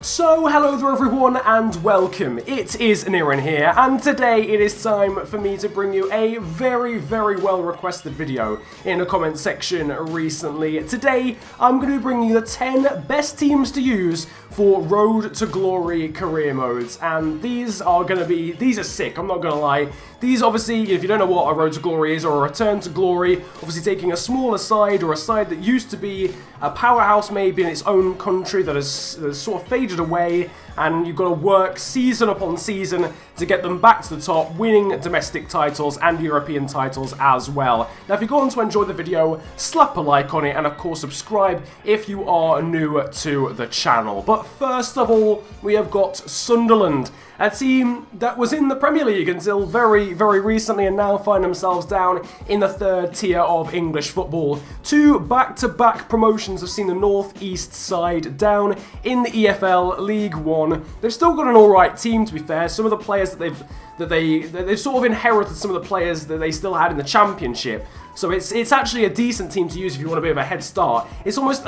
So, hello there everyone and welcome. It is Niran here, and today it is time for me to bring you a very well requested video in the comment section recently. Today, I'm going to bring you the 10 best teams to use for Road to Glory career modes, and these are sick, I'm not going to lie. These obviously, if you don't know what a Road to Glory is or a Return to Glory, obviously taking a smaller side or a side that used to be a powerhouse maybe in its own country that has sort of faded away, and you've got to work season upon season to get them back to the top, winning domestic titles and European titles as well. Now if you go on to enjoy the video, slap a like on it, and of course subscribe if you are new to the channel. But first of all, we have got Sunderland, a team that was in the Premier League until very recently and now find themselves down in the third tier of English football. Two back-to-back promotions have seen the North East side down in the EFL League One. They've still got an alright team, to be fair. Some of the players that they've sort of inherited some of the players that they still had in the Championship. So it's actually a decent team to use if you want a bit of a head start. It's almost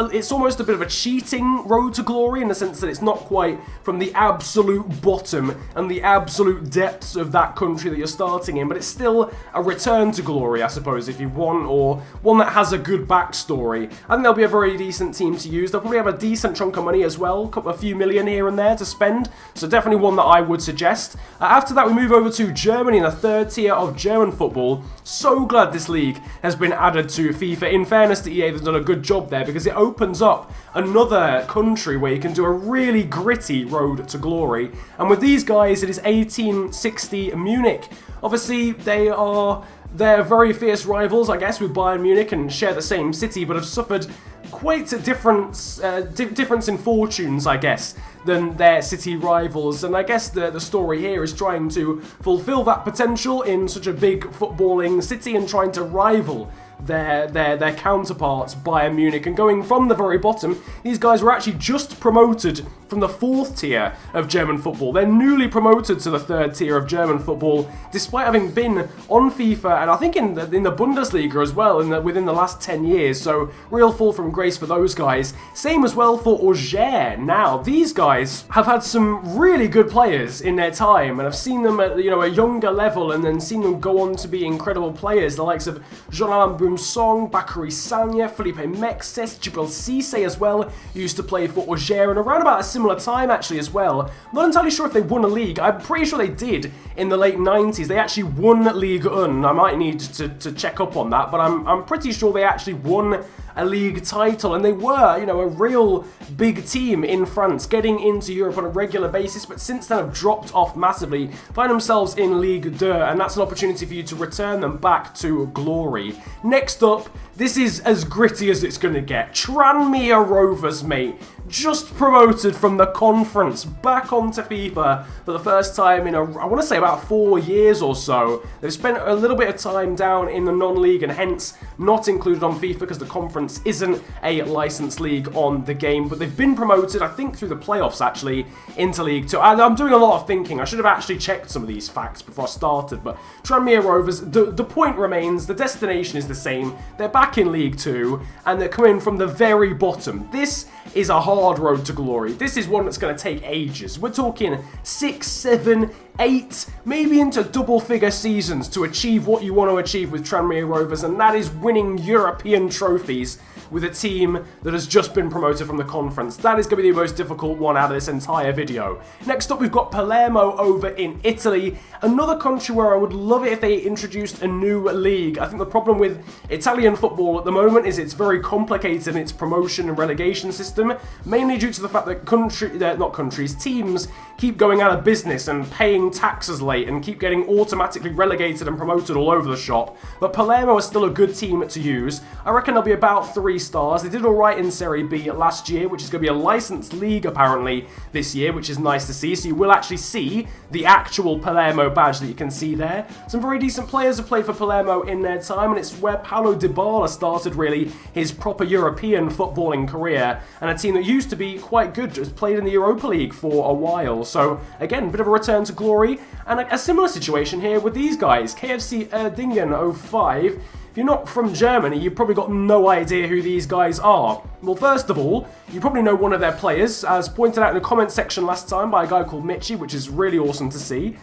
a bit of a cheating Road to Glory in the sense that it's not quite from the absolute bottom and the absolute depths of that country that you're starting in, but it's still a Return to Glory, I suppose, if you want, or one that has a good backstory. I think they'll be a very decent team to use. They'll probably have a decent chunk of money as well, a few million here and there to spend, so definitely one that I would suggest. After that, we move over to Germany in the third tier of German football. So glad this league has been added to FIFA. In fairness to EA, they've done a good job there because it opens up another country where you can do a really gritty Road to Glory. And with these guys, it is 1860 Munich. Obviously, they're very fierce rivals, I guess, with Bayern Munich and share the same city, but have suffered quite a difference in fortunes, I guess, than their city rivals. And I guess the story here is trying to fulfill that potential in such a big footballing city and trying to rival their counterparts, Bayern Munich. And going from the very bottom, these guys were actually just promoted from the fourth tier of German football. They're newly promoted to the third tier of German football, despite having been on FIFA and I think in the Bundesliga as well within the last 10 years. So real fall from grace for those guys. Same as well for Auxerre. Now these guys have had some really good players in their time, and I've seen them at a younger level, and then seen them go on to be incredible players. The likes of Jean-Alain Boumsong, Bakary Sagna, Felipe Mexes, Djibril Cissé as well used to play for Auxerre, and around about a similar time actually as well. I'm not entirely sure if they won a league. I'm pretty sure they did in the late 90s. They actually won Ligue 1. I might need to check up on that, but I'm pretty sure they actually won a league title, and they were, a real big team in France, getting into Europe on a regular basis, but since then have dropped off massively, find themselves in Ligue 2, and that's an opportunity for you to return them back to glory. Next up, this is as gritty as it's going to get. Tranmere Rovers, mate. Just promoted from the conference back onto FIFA for the first time in I want to say about 4 years or so. They've spent a little bit of time down in the non-league and hence not included on FIFA because the conference isn't a licensed league on the game, but they've been promoted, I think through the playoffs actually, into League 2. And I'm doing a lot of thinking. I should have actually checked some of these facts before I started, but Tranmere Rovers, the point remains, the destination is the same. They're back in League 2 and they're coming from the very bottom. This is a hard road to glory. This is one that's going to take ages. We're talking 6, 7, 8, maybe into double-figure seasons to achieve what you want to achieve with Tranmere Rovers, and that is winning European trophies with a team that has just been promoted from the conference. That is going to be the most difficult one out of this entire video. Next up, we've got Palermo over in Italy, another country where I would love it if they introduced a new league. I think the problem with Italian football at the moment is it's very complicated in its promotion and relegation system, mainly due to the fact that teams keep going out of business and paying taxes late and keep getting automatically relegated and promoted all over the shop. But Palermo is still a good team to use. I reckon they'll be about 3 stars. They did alright in Serie B last year, which is going to be a licensed league apparently this year, which is nice to see. So you will actually see the actual Palermo badge that you can see there. Some very decent players have played for Palermo in their time, and it's where Paulo Dybala started really his proper European footballing career, and a team that used to be quite good, just played in the Europa League for a while. So again, a bit of a return to glory, and a similar situation here with these guys, KFC Uerdingen 05. If you're not from Germany, you've probably got no idea who these guys are. Well, first of all, you probably know one of their players, as pointed out in the comment section last time by a guy called Mitchy, which is really awesome to see.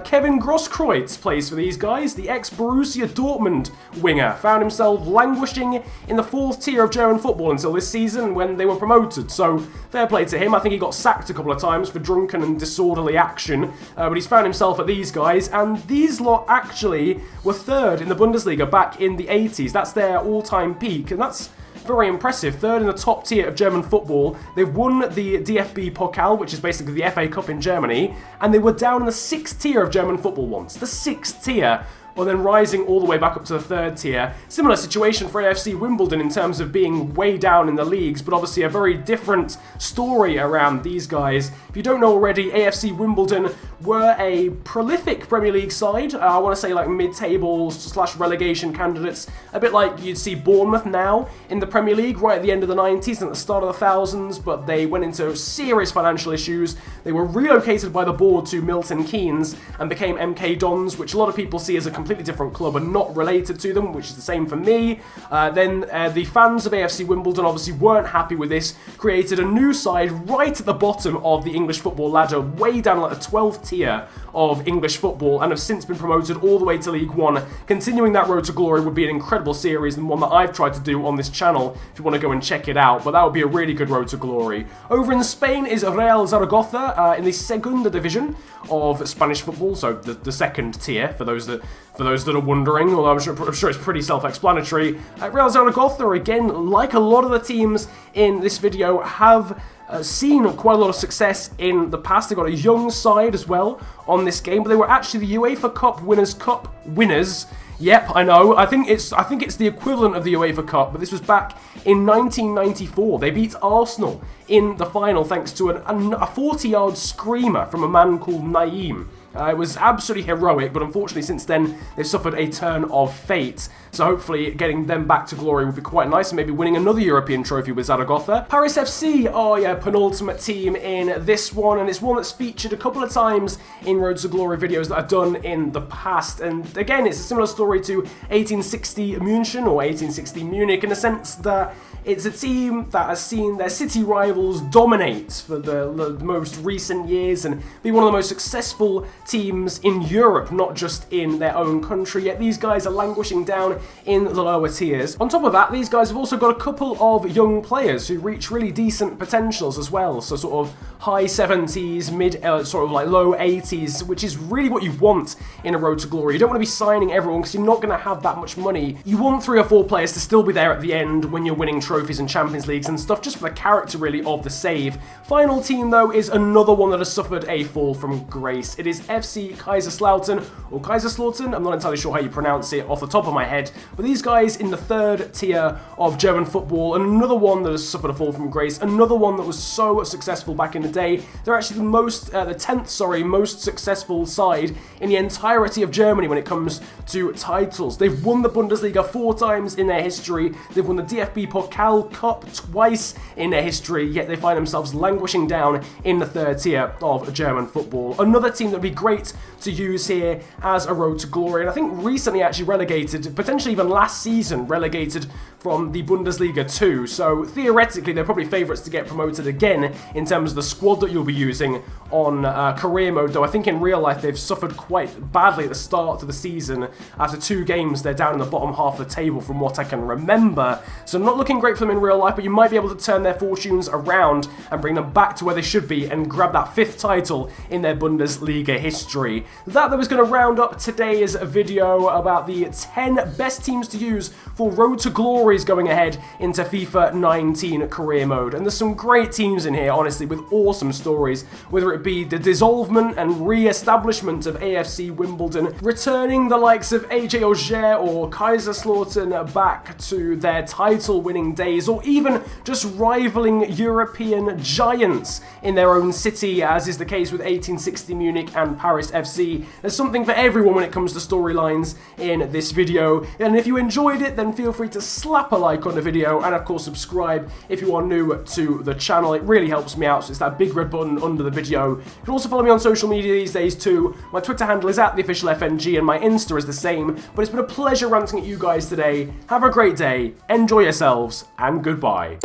Kevin Grosskreutz plays for these guys. The ex-Borussia Dortmund winger found himself languishing in the 4th tier of German football until this season when they were promoted. So, fair play to him. I think he got sacked a couple of times for drunken and disorderly action, but he's found himself at these guys, and these lot actually were 3rd in the Bundesliga back in the 80s. That's their all-time peak, and that's very impressive. 3rd in the top tier of German football. They've won the DFB Pokal, which is basically the FA Cup in Germany, and they were down in the 6th tier of German football once. The 6th tier. Well, then rising all the way back up to the 3rd tier. Similar situation for AFC Wimbledon in terms of being way down in the leagues, but obviously a very different story around these guys. If you don't know already, AFC Wimbledon were a prolific Premier League side. I want to say like mid-table / relegation candidates. A bit like you'd see Bournemouth now in the Premier League right at the end of the 90s and at the start of the 2000s, but they went into serious financial issues. They were relocated by the board to Milton Keynes and became MK Dons, which a lot of people see as a completely different club and not related to them, which is the same for me. Then the fans of AFC Wimbledon obviously weren't happy with this, created a new side right at the bottom of the English football ladder, way down like the 12th tier of English football, and have since been promoted all the way to League One. Continuing that road to glory would be an incredible series and one that I've tried to do on this channel if you want to go and check it out, but that would be a really good road to glory. Over in Spain is Real Zaragoza in the Segunda Division of Spanish football, so the 2nd tier for those that are wondering, although I'm sure it's pretty self-explanatory. Real Zaragoza, again, like a lot of the teams in this video, have seen quite a lot of success in the past. They've got a young side as well on this game, but they were actually the UEFA Cup Winners' Cup winners. Yep, I know. I think it's the equivalent of the UEFA Cup, but this was back in 1994. They beat Arsenal in the final thanks to a 40-yard screamer from a man called Naeem. It was absolutely heroic, but unfortunately since then they've suffered a turn of fate. So hopefully getting them back to glory would be quite nice, and maybe winning another European trophy with Zaragoza. Paris FC are your penultimate team in this one, and it's one that's featured a couple of times in Road to Glory videos that I've done in the past. And again, it's a similar story to 1860 München or 1860 Munich in the sense that it's a team that has seen their city rivals dominate for the most recent years and be one of the most successful teams in Europe, not just in their own country, yet these guys are languishing down in the lower tiers. On top of that, these guys have also got a couple of young players who reach really decent potentials as well, so sort of high 70s, sort of like low 80s, which is really what you want in a road to glory. You don't want to be signing everyone because you're not going to have that much money. You want 3 or 4 players to still be there at the end when you're winning trophies and Champions Leagues and stuff, just for the character really of the save. Final team though is another one that has suffered a fall from grace. It is FC Kaiserslautern, or Kaiserslautern, I'm not entirely sure how you pronounce it off the top of my head, but these guys in the 3rd tier of German football, and another one that has suffered a fall from grace, another one that was so successful back in the day. They're actually the 10th most successful side in the entirety of Germany when it comes to titles. They've won the Bundesliga 4 times in their history, they've won the DFB Pokal Cup twice in their history, yet they find themselves languishing down in the 3rd tier of German football. Another team that would be great to use here as a road to glory, and I think recently actually relegated, potentially even last season relegated from the Bundesliga 2, so theoretically they're probably favourites to get promoted again in terms of the squad that you'll be using on career mode, though I think in real life they've suffered quite badly at the start of the season. After 2 games they're down in the bottom half of the table from what I can remember, so not looking great for them in real life, but you might be able to turn their fortunes around and bring them back to where they should be and grab that 5th title in their Bundesliga history. That was going to round up today's video about the 10 best teams to use for road to glories going ahead into FIFA 19 career mode. And there's some great teams in here, honestly, with awesome stories, whether it be the dissolvement and re-establishment of AFC Wimbledon, returning the likes of Auxerre or Kaiserslautern back to their title-winning days, or even just rivaling European giants in their own city, as is the case with 1860 Munich and Paris FC. There's something for everyone when it comes to storylines in this video, and if you enjoyed it, then feel free to slap a like on the video, and of course subscribe if you are new to the channel. It really helps me out, so it's that big red button under the video. You can also follow me on social media these days too. My Twitter handle is @theofficialfng, and my Insta is the same, but it's been a pleasure ranting at you guys today. Have a great day, enjoy yourselves, and goodbye.